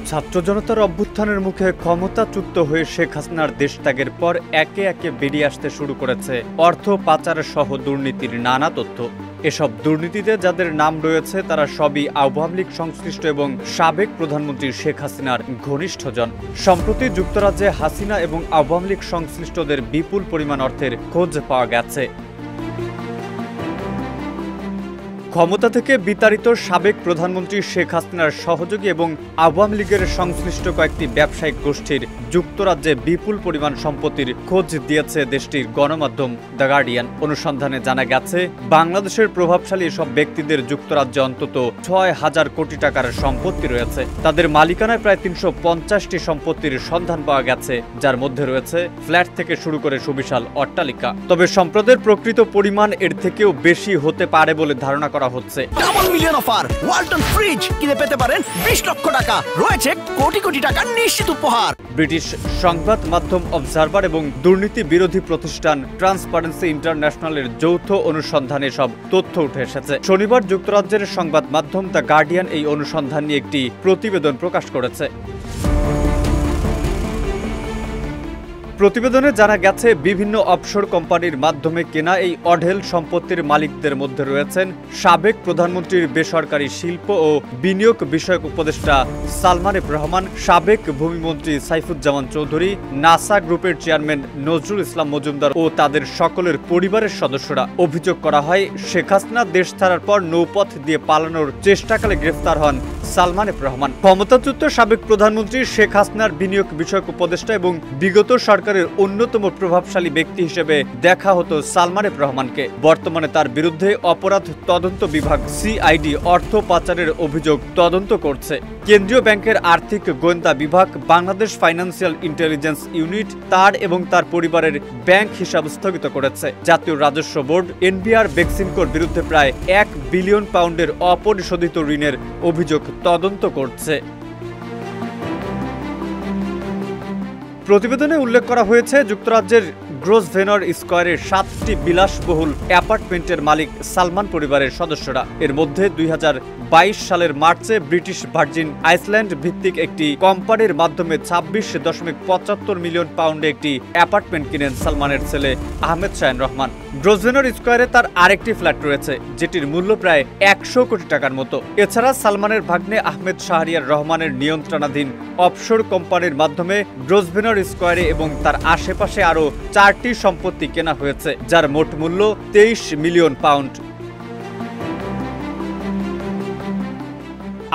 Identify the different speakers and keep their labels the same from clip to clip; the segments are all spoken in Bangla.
Speaker 1: ছাত্র জনতার অভ্যুত্থানের মুখে ক্ষমতাচ্যুত হয়ে শেখ হাসিনার দেশ ত্যাগের পর একে একে বেরিয়ে আসতে শুরু করেছে অর্থ পাচার সহ দুর্নীতির নানা তথ্য। এসব দুর্নীতিতে যাদের নাম রয়েছে তারা সবই আওয়ামী লীগ সংশ্লিষ্ট এবং সাবেক প্রধানমন্ত্রী শেখ হাসিনার ঘনিষ্ঠজন। সম্প্রতি যুক্তরাজ্যে হাসিনা এবং আওয়ামী লীগ সংশ্লিষ্টদের বিপুল পরিমাণ অর্থের খোঁজ পাওয়া গেছে। ক্ষমতা থেকে বিতাড়িত সাবেক প্রধানমন্ত্রী শেখ হাসিনার সহযোগী এবং আওয়ামী লীগের সংশ্লিষ্ট কয়েকটি ব্যবসায়িক গোষ্ঠীর যুক্তরাজ্যে বিপুল পরিমাণ সম্পত্তির খোঁজ দিয়েছে দেশটির গণমাধ্যম দ্য গার্ডিয়ান। অনুসন্ধানে জানা গেছে বাংলাদেশের প্রভাবশালী এসব ব্যক্তিদের যুক্তরাজ্যে অন্তত ৬,০০০ কোটি টাকার সম্পত্তি রয়েছে। তাদের মালিকানায় প্রায় ৩৫০টি সম্পত্তির সন্ধান পাওয়া গেছে, যার মধ্যে রয়েছে ফ্ল্যাট থেকে শুরু করে সুবিশাল অট্টালিকা। তবে সম্পদের প্রকৃত পরিমাণ এর থেকেও বেশি হতে পারে বলে ধারণা করা হচ্ছে।
Speaker 2: Double million offer Walton fridge কিনে পেতে পারেন ২০ লক্ষ টাকা, রয়েছে কোটি কোটি টাকার নিশ্চিত উপহার।
Speaker 1: ব্রিটিশ সংবাদ মাধ্যম অবজারভার এবং দুর্নীতি বিরোধী প্রতিষ্ঠান ট্রান্সপারেন্সি ইন্টারন্যাশনালের যৌথ অনুসন্ধানে সব তথ্য উঠে এসেছে। শনিবার যুক্তরাজ্যের সংবাদ মাধ্যম দ্য গার্ডিয়ান এই অনুসন্ধান নিয়ে একটি প্রতিবেদন প্রকাশ করেছে। প্রতিবেদনে জানা গেছে বিভিন্ন অফশোর কোম্পানির মাধ্যমে কেনা এই অঢেল সম্পত্তির মালিকদের মধ্যে রয়েছেন সাবেক প্রধানমন্ত্রীর বেসরকারি শিল্প ও বিনিয়োগ বিষয়ক উপদেষ্টা সালমান এফ রহমান, সাবেক ভূমিমন্ত্রী সাইফুজ্জামান চৌধুরী, নাসা গ্রুপের চেয়ারম্যান নজরুল ইসলাম মজুমদার ও তাদের সকলের পরিবারের সদস্যরা। অভিযোগ করা হয় শেখ হাসিনা দেশ ছাড়ার পর নৌপথ দিয়ে পালানোর চেষ্টাকালে গ্রেফতার হন সালমান এফ রহমান। ক্ষমতাচ্যুত সাবেক প্রধানমন্ত্রী শেখ হাসিনার বিনিয়োগ বিষয়ক উপদেষ্টা এবং বিগত সরকারের অন্যতম প্রভাবশালী ব্যক্তি হিসেবে দেখা হতো সালমান এফ রহমানকে। বর্তমানে তার বিরুদ্ধে অপরাধ তদন্ত বিভাগ সিআইডি অর্থ পাচারের অভিযোগ তদন্ত করছে। কেন্দ্রীয় ব্যাংকের আর্থিক গোয়েন্দা বিভাগ, বাংলাদেশ ফাইন্যান্সিয়াল ইন্টেলিজেন্স ইউনিট তার এবং তার পরিবারের ব্যাংক হিসাব স্থগিত করেছে। জাতীয় রাজস্ব বোর্ড এনবিআর বেক্সিমকোর বিরুদ্ধে প্রায় ১ বিলিয়ন পাউন্ডের অপরিশোধিত ঋণের অভিযোগ তদন্ত করছে। প্রতিবেদনে উল্লেখ করা হয়েছে যুক্তরাজ্যের গ্রোসভেনর স্কয়ারের ৭টি বিলাসবহুল অ্যাপার্টমেন্টের মালিক সালমান পরিবারের সদস্যরা। এর মধ্যে ২০২২ সালের মার্চে ব্রিটিশ ভার্জিন আইসল্যান্ড ভিত্তিক একটি কোম্পানির মাধ্যমে ২৬.৭৫ মিলিয়ন পাউন্ডে একটি অ্যাপার্টমেন্ট কিনেন সালমানের ছেলে আহমেদ শাহিন রহমান। গ্রোসভেনর স্কয়ারে তার আরেকটি ফ্ল্যাট রয়েছে, যেটির মূল্য প্রায় ১০০ কোটি টাকার মতো। এছাড়া সালমানের ভাগ্নে আহমেদ শাহরিয়ার রহমানের নিয়ন্ত্রণাধীন অফশোর কোম্পানির মাধ্যমে গ্রোসভেনর স্কয়ারে এবং তার আশেপাশে আরও ৪টি সম্পত্তি কেনা হয়েছে, যার মোট মূল্য ২৩ মিলিয়ন পাউন্ড।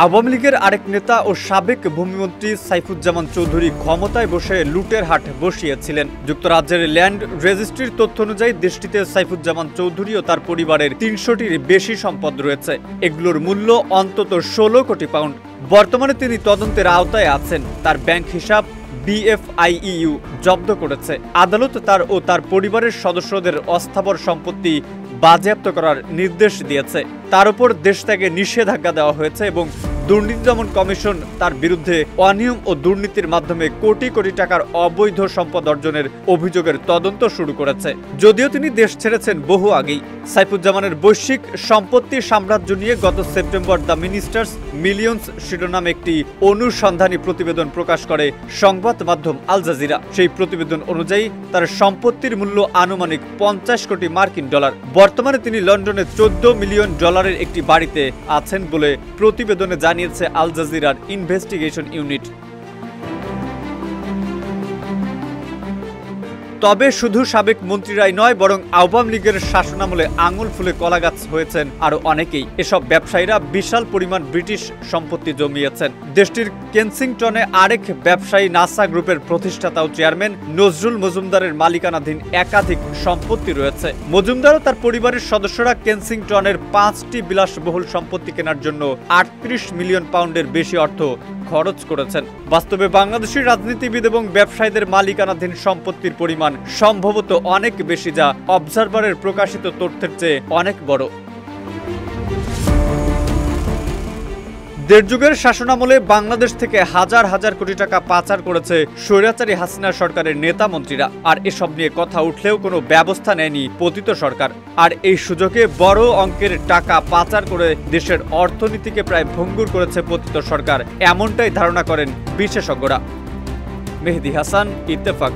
Speaker 1: আওয়ামী লীগের আরেক নেতা ও সাবেক ভূমিমন্ত্রী সাইফুজ্জামান চৌধুরী ক্ষমতায় বসে লুটের হাট বসিয়েছিলেন। যুক্তরাজ্যের ল্যান্ড রেজিস্ট্রির তথ্য অনুযায়ী দেশটিতে সাইফুজ্জামান চৌধুরী ও তার পরিবারের ৩০০টির বেশি সম্পদ রয়েছে। এগুলোর মূল্য অন্তত ১৬ কোটি পাউন্ড। বর্তমানে তিনি তদন্তের আওতায় আছেন। তার ব্যাংক হিসাব বিএফআইইউ জব্দ করেছে। আদালত তার ও তার পরিবারের সদস্যদের অস্থাবর সম্পত্তি বাজেয়াপ্ত করার নির্দেশ দিয়েছে। তার উপর দেশ ত্যাগে নিষেধাজ্ঞা দেওয়া হয়েছে এবং দুর্নীতি দমন কমিশন তার বিরুদ্ধে অনিয়ম ও দুর্নীতির মাধ্যমে কোটি কোটি টাকার অবৈধ সম্পদ অর্জনের অভিযোগের তদন্ত শুরু করেছে। যদিও তিনি দেশ ছেড়েছেন বহু আগেই। সাইফুজ্জামানের বৈশ্বিক সম্পত্তি সাম্রাজ্য নিয়ে গত সেপ্টেম্বর দ্য মিনিস্টার্স মিলিয়নস শিরোনামে একটি অনুসন্ধানী প্রতিবেদন প্রকাশ করে সংবাদ মাধ্যম আল জাজিরা। সেই প্রতিবেদন অনুযায়ী তার সম্পত্তির মূল্য আনুমানিক ৫০ কোটি মার্কিন ডলার। বর্তমানে তিনি লন্ডনে ১৪ মিলিয়ন ডলারের একটি বাড়িতে আছেন বলে প্রতিবেদনে জানিয়েছে আল জাজিরার ইনভেস্টিগেশন ইউনিট। তবে শুধু সাবেক মন্ত্রীরাই নয়, বরং আওয়ামী লীগের শাসনামলে আঙুল ফুলে কলাগাছ হয়েছেন আরো অনেকেই। এসব ব্যবসায়ীরা বিশাল পরিমাণ ব্রিটিশ সম্পত্তি জমিয়েছেন। দেশটির কেনসিংটনে আরেক ব্যবসায়ী নাসা গ্রুপের প্রতিষ্ঠাতা ও চেয়ারম্যান নজরুল মজুমদারের মালিকানাধীন একাধিক সম্পত্তি রয়েছে। মজুমদার ও তার পরিবারের সদস্যরা কেনসিংটনের ৫টি বিলাসবহুল সম্পত্তি কেনার জন্য ৩৮ মিলিয়ন পাউন্ডের বেশি অর্থ খরচ করেছেন। বাস্তবে বাংলাদেশি রাজনীতিবিদ এবং ব্যবসায়ীদের মালিকানাধীন সম্পত্তির পরিমাণ সম্ভবত অনেক বেশি, যা অবজারভারের প্রকাশিত তথ্যের চেয়ে অনেক বড়। দেড় যুগের শাসনামলে বাংলাদেশ থেকে হাজার হাজার কোটি টাকা পাচার করেছে স্বৈরাচারী হাসিনা সরকারের নেতা মন্ত্রীরা। আর এসব নিয়ে কথা উঠলেও কোনো ব্যবস্থা নেয়নি পতিত সরকার। আর এই সুযোগে বড় অঙ্কের টাকা পাচার করে দেশের অর্থনীতিকে প্রায় ভঙ্গুর করেছে পতিত সরকার, এমনটাই ধারণা করেন বিশেষজ্ঞরা। মেহেদী হাসান, ইত্তেফাক।